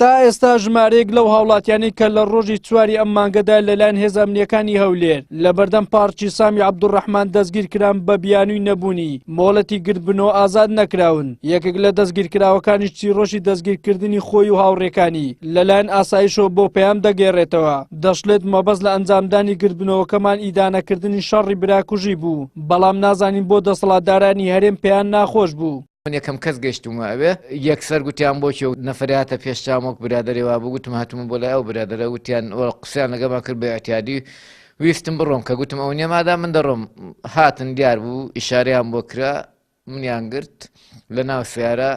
تا ئێستا ژمارەیەک لەو هاوڵاتیانەی کە لە ڕۆژی چواری ئەم مانگەدا لەلایەن هێزە ئەمنیەکانی هەولێر لە بەردەم پارکی سامی عەبدوڕەحمان دەستگیر کران بە بیانووی نەبوونی مۆڵەتی گرتبنەوە ئازاد نەکراون. یەکێک لە دەستگیرکراوەکانیش چیرۆشی دەستگیرکردنی خۆی و هاوڕێکانی لەلایەن ئاسایشەوە بۆ پەیام دەگێڕێتەوە. دەشڵێت مەبەست لە ئەنجامدانی گرتبنەوەکەمان ئیدانەکردنی شەڕی براکوژی بوو، بەڵام نازانین بۆ دەسەڵاتدارانی هەرێم پێیان ناخۆش بوو. من یەکەم کەس گەشتومە ئەوێ یەکسەر گوتیان بۆچی و نەفەریاتە پێشچامۆک برادەرێوا بوو گوتم هاتوومە بۆ لای ئەو برادەرە وتیان قسەیان لەگەڵما کرد بە ئەحتیادی ویستم بڕۆم کە گوتم ئەو نێمادا من دەڕۆم هاتن دیار بوو ئیشارەیان بۆ کرا منیان گرت لە ناو سیارە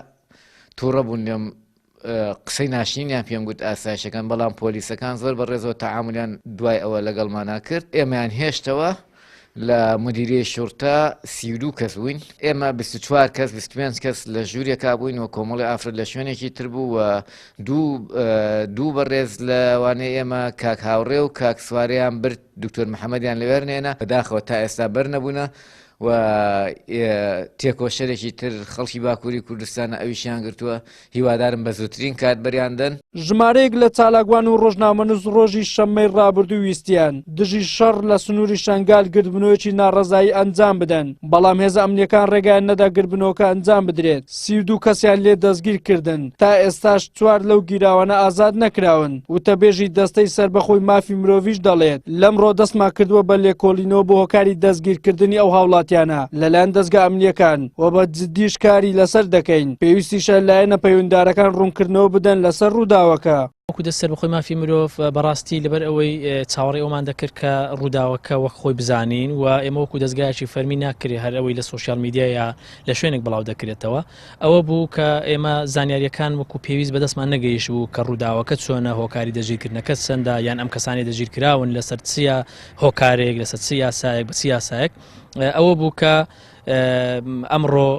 تووڕە بوون لێم قسەی ناشینیان پێم گوت ئاسایشەکان بەڵام پۆلیسەکان زۆر بەڕێزەوە تەعاملیان دوای ئەوە لەگەڵمانە کرد ئێمەیان هێشتەوە لە مدیریە شورتە 32 کەس بووین ئێمە 24 کەس 25 کەس لە ژوورێکا بووین و کۆمەڵی ئافرەت لە شوێنێکی تر بوو و دوو بەڕێز لەوانەیە ئێمە کاک هاوڕێ و کاک سوارەیان برد دکتۆر محەممەدیان لەوێرنێنە بەداخەوە تا ئێستا بەر نەبوونە و تێکۆشەرێکی تر خەڵکی باکووری کوردستانە ئەویشیان گرتووە هیوادارم بە زووترین کات بەریاندن. ژمارەیەک لە چالاکوان و ڕۆژنامەنووس ڕۆژی شەممەی ڕابردوو ویستیان دژی شەڕ لە سنووری شنگال گرتبنەوەیەکی ناڕەزایی ئەنجام بدەن، بەڵام هێزە ئەمنیەکان ڕێگایان نەدا گرتبنەوەکە ئەنجام بدرێت. 32 کەسیان لێ دەستگیر کردن، تا ئێستاش 4 لەو گیراوانە ئازاد نەکراون. وتەبێژی دەستەی سەربەخۆی مافی مرۆڤیش دەڵێت لەمڕۆ دەستمان کردووە بە لێکۆڵینەوە بۆ هۆکاری دەستگیرکردنی ئەو هاوڵاتیانە لەلایەن دەستگا ئەمنیەکان و بە جددیش کاری لەسەر دەکەین. پێویستیشە لایەنە پەیوەنددارەکان ڕوونکردنەوە بدەن لەسەر ڕووداوەکە. وەکو دەستەر بەخۆی مافی مرۆڤ بەڕاستی لەبەر ئەوەی چاوەڕێی ئەومان دەکرد کە ڕووداوەکە وەک خۆی بزانین و ئێمە وەکو دەستگایکی فەرمی ناکرێت هەر ئەوەی لە سوۆسیال میدیا یا لە شوێنێک بڵاو دەکرێتەوە. ئەوە بوو کە ئێمە زانیاریەکان وەکو پێویست بەدەستمان نەگەیشت بوو کە ڕووداوەکە چۆنە، هۆکاری دەژیرکردنەکە چەندە، یان ئەم کەسانی دەژیرکراون لەسەر چیە هۆکارێک لەسەر چ یاسایەک بە چ یاسایەک. ئەوە بوو کە ئەمڕۆ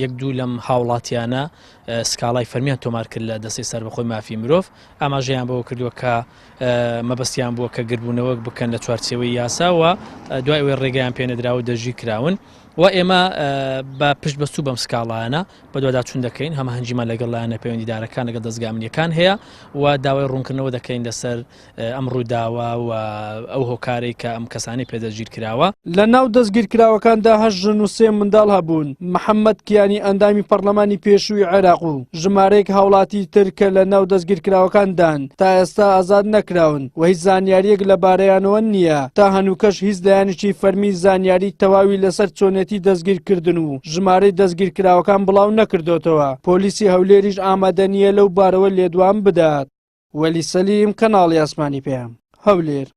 یەک دوو لەم هاوڵاتیانە سکاڵای فەرمیان تۆمار کرد لە دەستی سەربەخۆی مافی مرۆڤ ئاماژەیان بەوە کردووە کە مەبەستیان بووە کە گربوونەوە بکەن لە چوارچێوەی یاساوە دوای ئەوەی ڕێگەیان پێ نەدراوە دەژی کراون و ئێمە بە پشت بەستوو بەم سکاڵایانە بە دووەدا چوون دەکەین هەمە هەنجیمان لەگەڵ لایەنە پەیوەندیدارەکان لەگەڵ دەستگا ئەمنیەکان هەیە و داوای ڕوونکردنەوە دەکەین لەسەر ئەم ڕووداوە و ئەو هۆکارەی کە ئەم کەسانی پێدەگیر کراوە. لە ناو دەستگیرکراوەکاندا 8 ژن و 3 منداڵ هەبوون. محەممەد کیانی ئەندامی پەرلەمانی پێشووی عێراق و ژمارەیەک هاوڵاتی تر کە لە ناو دەستگیرکراوەکاندان تا ئێستا ئازاد نەکراون و هیچ زانیاریەک لە بارەیانەوە نییە. تا هەنووکەش هیچ لایەنێکی فەرمی زانیاری تەواوی لەسەر چۆنێتی دەستگیرکردن و ژمارەی دەستگیرکراوەکان بڵاو نەکردوتەوە. پۆلیسی هەولێریش ئامادە نییە لەو بارەوە لێدوان بدات. وەلی سەلیم، کەناڵی ئاسمانی پێم، هەولێر.